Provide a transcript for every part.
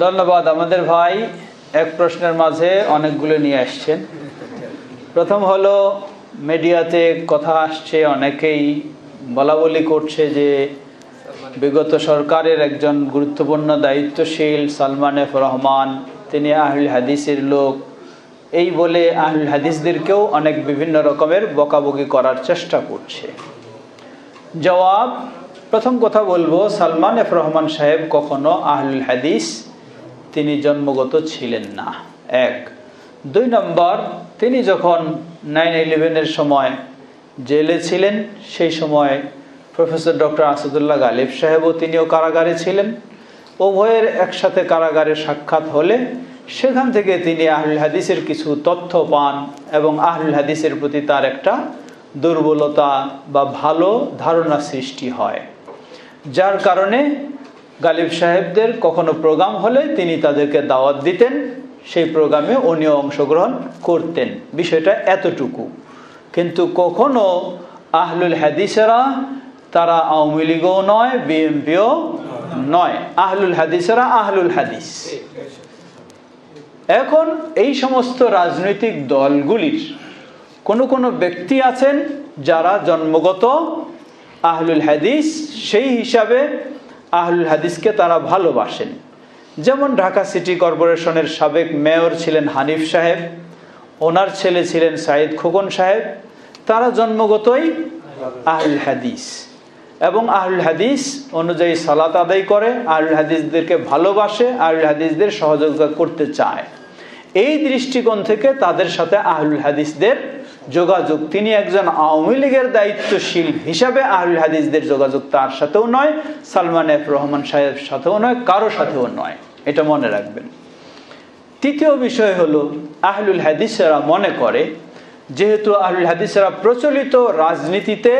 ধন্যবাদ। আমাদের ভাই এক প্রশ্নের মাঝে অনেকগুলো নিয়ে আসছেন। প্রথম হলো, মিডিয়াতে কথা আসছে, অনেকেই বলা বলি করছে যে বিগত সরকারের একজন গুরুত্বপূর্ণ দায়িত্বশীল সালমান এফ রহমান, তিনি আহলুল হাদিসের লোক, এই বলে আহলুল হাদিসদেরকেও অনেক বিভিন্ন রকমের বকাবকি করার চেষ্টা করছে। জবাব, প্রথম কথা বলবো, সালমান এফ রহমান সাহেব কখনো আহলুল হাদিস তিনি জন্মগত ছিলেন না, এক। দুই নম্বর, তিনি যখন 9/11-এর সময় জেলে ছিলেন, সেই সময় প্রফেসর ডক্টর আসাদুল্লাহ গালিব সাহেবও তিনিও কারাগারে ছিলেন। উভয়ের একসাথে কারাগারে সাক্ষাৎ হলে সেখান থেকে তিনি আহলুল হাদিসের কিছু তথ্য পান এবং আহলুল হাদিসের প্রতি তার একটা দুর্বলতা বা ভালো ধারণা সৃষ্টি হয়, যার কারণে গালিব সাহেবদের কখনো প্রোগ্রাম হলে তিনি তাদেরকে দাওয়াত দিতেন, সেই প্রোগ্রামে উনিও অংশগ্রহণ করতেন। বিষয়টা এতটুকু। কিন্তু কখনো আহলুল হাদিসেরা তারা আওয়ামী লীগও নয়, বিএনপিও নয়, আহলুল হাদিসেরা আহলুল হাদিস। এখন এই সমস্ত রাজনৈতিক দলগুলির কোনো ব্যক্তি আছেন যারা জন্মগত আহলুল হাদিস, সেই হিসাবে আহলুল হাদিসকে তারা ভালোবাসেন। যেমন ঢাকা সিটি কর্পোরেশনের সাবেক মেয়র ছিলেন হানিফ সাহেব, ওনার ছেলে ছিলেন সাইদ খোকন সাহেব, তারা জন্মগতই আহলুল হাদিস এবং আহলুল হাদিস অনুযায়ী সালাত আদায় করে, আহলুল হাদিসদেরকে ভালোবাসে, আহলুল হাদিসদের সহযোগিতা করতে চায়। এই দৃষ্টিকোণ থেকে তাদের সাথে আহলুল হাদিসদের যোগাযোগ, তিনি একজন আওয়ামী লীগের দায়িত্বশীল হিসাবে আহলুল হাদিসদের যোগাযোগ তার সাথেও নয়, সালমান এফ রহমান সাহেব সাথেও নয়, কারো সাথেও নয়, এটা মনে রাখবেন। তৃতীয় বিষয় হলো, আহলুল হাদিসেরা মনে করে যেহেতু আহলুল হাদিসেরা প্রচলিত রাজনীতিতে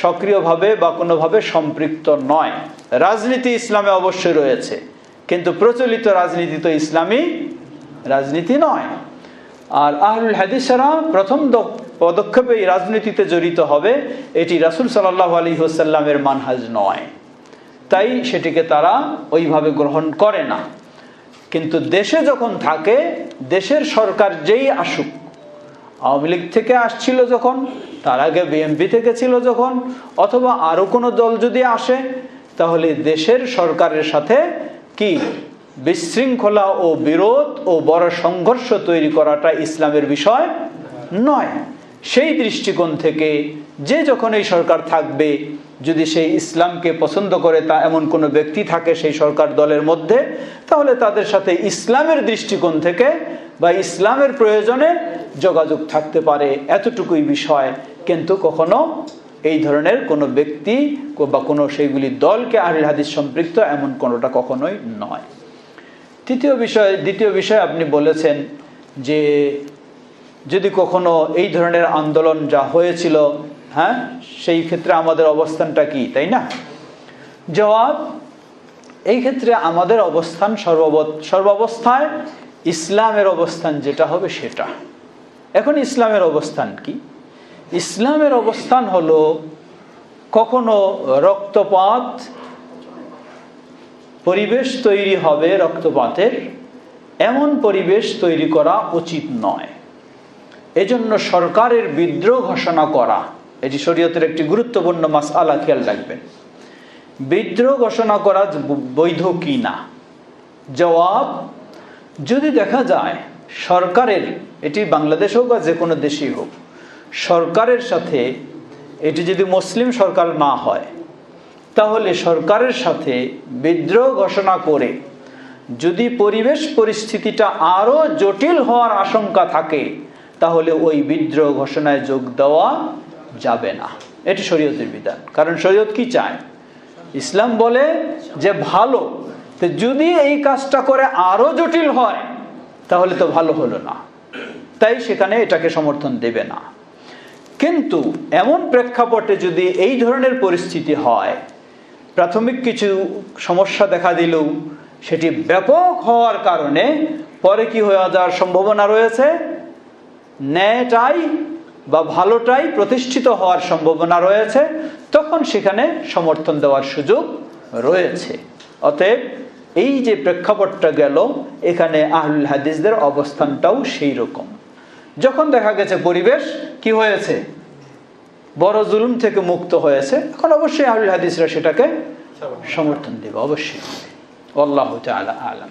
সক্রিয়ভাবে বা কোনোভাবে সম্পৃক্ত নয়, রাজনীতি ইসলামে অবশ্যই রয়েছে, কিন্তু প্রচলিত রাজনীতি তো ইসলামী রাজনীতি নয়। আর আহলুল হাদিসেরা প্রথম পদক্ষেপে এই রাজনীতিতে জড়িত হবে, এটি রাসূল সাল্লাল্লাহু আলাইহি ওয়াসাল্লামের মানহাজ নয়, তাই সেটিকে তারা ওইভাবে গ্রহণ করে না। কিন্তু দেশে যখন থাকে, দেশের সরকার যেই আসুক, আওয়ামী লীগ থেকে আসছিল যখন, তার আগে বিএনপি থেকে ছিল যখন, অথবা আরো কোনো দল যদি আসে, তাহলে দেশের সরকারের সাথে কি বিশৃঙ্খলা ও বিরোধ ও বড় সংঘর্ষ তৈরি করাটা ইসলামের বিষয় নয়। সেই দৃষ্টিকোণ থেকে যে যখন এই সরকার থাকবে, যদি সেই ইসলামকে পছন্দ করে তা এমন কোনো ব্যক্তি থাকে সেই সরকার দলের মধ্যে, তাহলে তাদের সাথে ইসলামের দৃষ্টিকোণ থেকে বা ইসলামের প্রয়োজনে যোগাযোগ থাকতে পারে, এতটুকুই বিষয়। কিন্তু কখনো এই ধরনের কোনো ব্যক্তি বা কোনো সেইগুলি দলকে আহলুল হাদিস সম্পৃক্ত এমন কোনোটা কখনোই নয়। দ্বিতীয় বিষয় আপনি বলেছেন যে যদি কখনো এই ধরনের আন্দোলন যা হয়েছিল, হ্যাঁ, সেই ক্ষেত্রে আমাদের অবস্থানটা কি, তাই না? জবাব, এই ক্ষেত্রে আমাদের অবস্থান সর্বাবস্থায় ইসলামের অবস্থান যেটা হবে সেটা। এখন ইসলামের অবস্থান কি? ইসলামের অবস্থান হলো, কখনো রক্তপাত, পরিবেশ তৈরি হবে রক্তপাতের, এমন পরিবেশ তৈরি করা উচিত নয়। এজন্য সরকারের বিদ্রোহ ঘোষণা করা, এটি শরীয়তের একটি গুরুত্বপূর্ণ মাসআলা, খেয়াল রাখবেন। বিদ্রোহ ঘোষণা করা বৈধ কি না? জবাব, যদি দেখা যায় সরকারের, এটি বাংলাদেশ হোক বা যে কোনো দেশই হোক, সরকারের সাথে, এটি যদি মুসলিম সরকার না হয়, তাহলে সরকারের সাথে বিদ্রোহ ঘোষণা করে যদি পরিবেশ পরিস্থিতিটা আরো জটিল হওয়ার আশঙ্কা থাকে, তাহলে ওই বিদ্রোহ ঘোষণায় যোগ দেওয়া যাবে না। এটি শরীয়তের বিধান। কারণ শরীয়ত কি চায়? ইসলাম বলে যে ভালো, তো যদি এই কাজটা করে আরো জটিল হয়, তাহলে তো ভালো হলো না, তাই সেখানে এটাকে সমর্থন দেবে না। কিন্তু এমন প্রেক্ষাপটে যদি এই ধরনের পরিস্থিতি হয়, প্রাথমিক কিছু সমস্যা দেখা দিলেও সেটি ব্যাপক হওয়ার কারণে পরে কি হয়ে যাওয়ার সম্ভাবনা রয়েছে, ন্যায়টাই বা ভালোটাই প্রতিষ্ঠিত হওয়ার সম্ভাবনা রয়েছে, তখন সেখানে সমর্থন দেওয়ার সুযোগ রয়েছে। অতএব এই যে প্রেক্ষাপটটা গেল, এখানে আহলুল হাদিসদের অবস্থানটাও সেই রকম। যখন দেখা গেছে পরিবেশ কি হয়েছে, বড় জুলুম থেকে মুক্ত হয়েছে, এখন অবশ্যই আহলুল হাদিসরা সেটাকে সমর্থন দেবে, অবশ্যই। আল্লাহু তাআলা আ'লাম।